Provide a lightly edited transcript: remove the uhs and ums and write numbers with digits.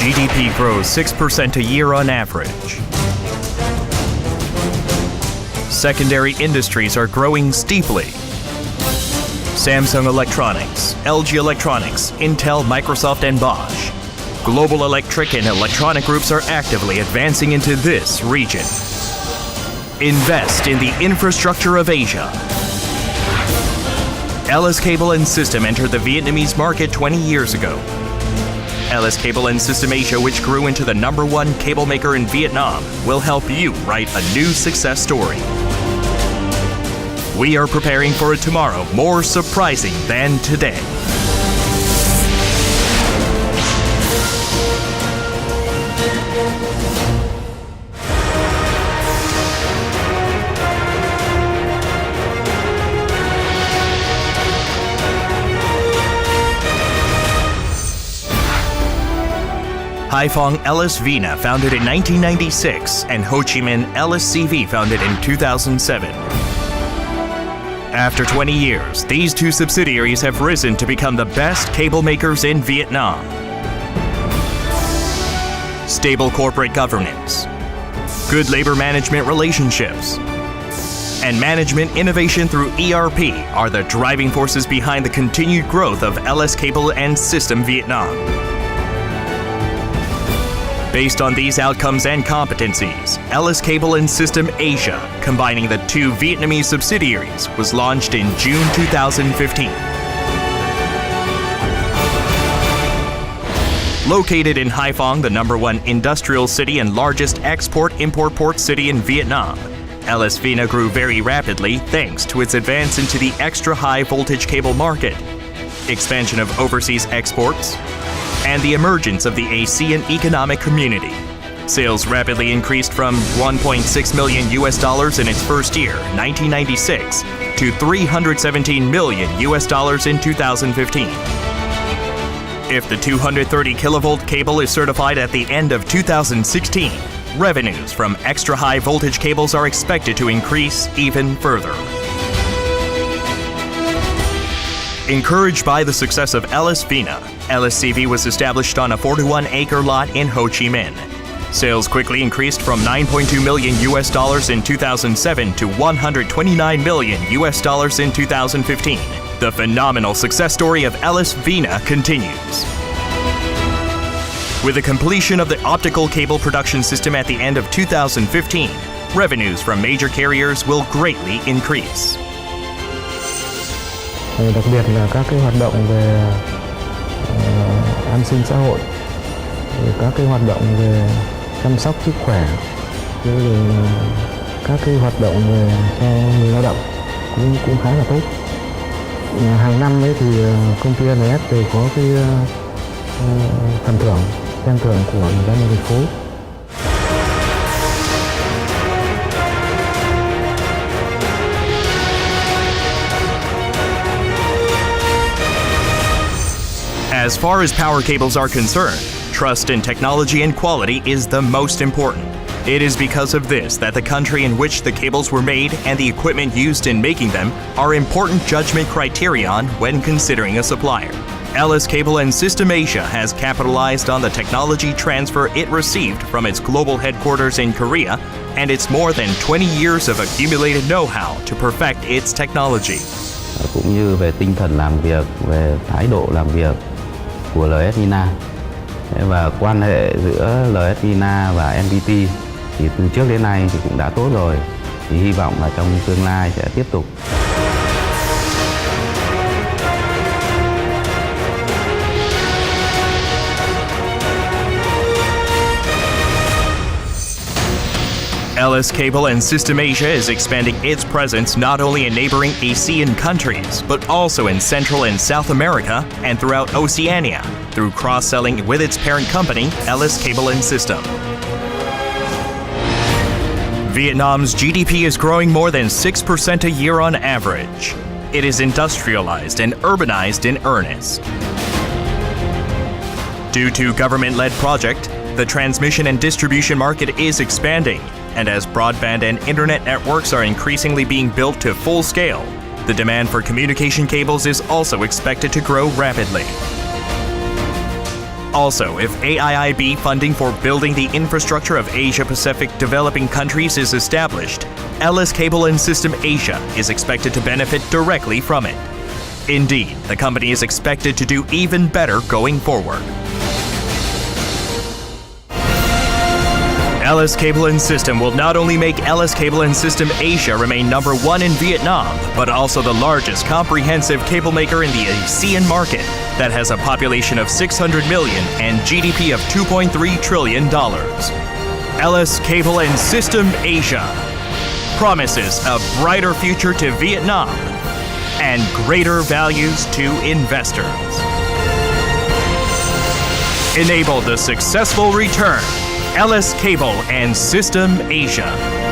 GDP grows 6% a year on average. Secondary industries are growing steeply. Samsung Electronics, LG Electronics, Intel, Microsoft, and Bosch. Global electric and electronic groups are actively advancing into this region. Invest in the infrastructure of Asia. LS Cable and System entered the Vietnamese market 20 years ago. LS Cable and System Asia, which grew into the #1 cable maker in Vietnam, will help you write a new success story. We are preparing for a tomorrow more surprising than today. Haiphong LS Vina, founded in 1996, and Ho Chi Minh LSCV, founded in 2007. After 20 years, these two subsidiaries have risen to become the best cable makers in Vietnam. Stable corporate governance, good labor management relationships, and management innovation through ERP are the driving forces behind the continued growth of LS Cable and System Vietnam. Based on these outcomes and competencies, LS Cable and System Asia, combining the two Vietnamese subsidiaries, was launched in June 2015. Located in Haiphong, the #1 industrial city and largest export-import port city in Vietnam, LS Vina grew very rapidly thanks to its advance into the extra-high voltage cable market, expansion of overseas exports, and the emergence of the ASEAN economic community. Sales rapidly increased from $1.6 million in its first year, 1996, to $317 million in 2015. If the 230 kilovolt cable is certified at the end of 2016, revenues from extra-high voltage cables are expected to increase even further. Encouraged by the success of LS Vina, LSCV was established on a 41-acre lot in Ho Chi Minh. Sales quickly increased from $9.2 million in 2007 to $129 million in 2015. The phenomenal success story of LS Vina continues. With the completion of the optical cable production system at the end of 2015, revenues from major carriers will greatly increase. Đặc biệt là các cái hoạt động về an sinh xã hội, các cái hoạt động về chăm sóc sức khỏe, rồi các cái hoạt động về cho người lao động cũng khá là tốt. Hàng năm ấy thì công ty LS đều có cái phần thưởng, khen thưởng của ủy ban nhân dân thành phố. As far as power cables are concerned, trust in technology and quality is the most important. It is because of this that the country in which the cables were made and the equipment used in making them are important judgment criterion when considering a supplier. LS Cable and System Asia has capitalized on the technology transfer it received from its global headquarters in Korea and its more than 20 years of accumulated know-how to perfect its technology. Cũng như về tinh thần làm việc, về thái độ làm việc của LS Vina và quan hệ giữa LS Vina và NPT thì từ trước đến nay thì cũng đã tốt rồi, thì hy vọng là trong tương lai sẽ tiếp tục. LS Cable and System Asia is expanding its presence not only in neighboring ASEAN countries, but also in Central and South America and throughout Oceania through cross-selling with its parent company, LS Cable and System. Vietnam's GDP is growing more than 6% a year on average. It is industrialized and urbanized in earnest. Due to government-led project, the transmission and distribution market is expanding, and as broadband and internet networks are increasingly being built to full scale, the demand for communication cables is also expected to grow rapidly. Also, if AIIB funding for building the infrastructure of Asia-Pacific developing countries is established, LS Cable and System Asia is expected to benefit directly from it. Indeed, the company is expected to do even better going forward. LS Cable and System will not only make LS Cable and System Asia remain number one in Vietnam, but also the largest comprehensive cable maker in the ASEAN market that has a population of 600 million and GDP of $2.3 trillion. LS Cable and System Asia promises a brighter future to Vietnam and greater values to investors. Enable the successful return. LS Cable and System Asia.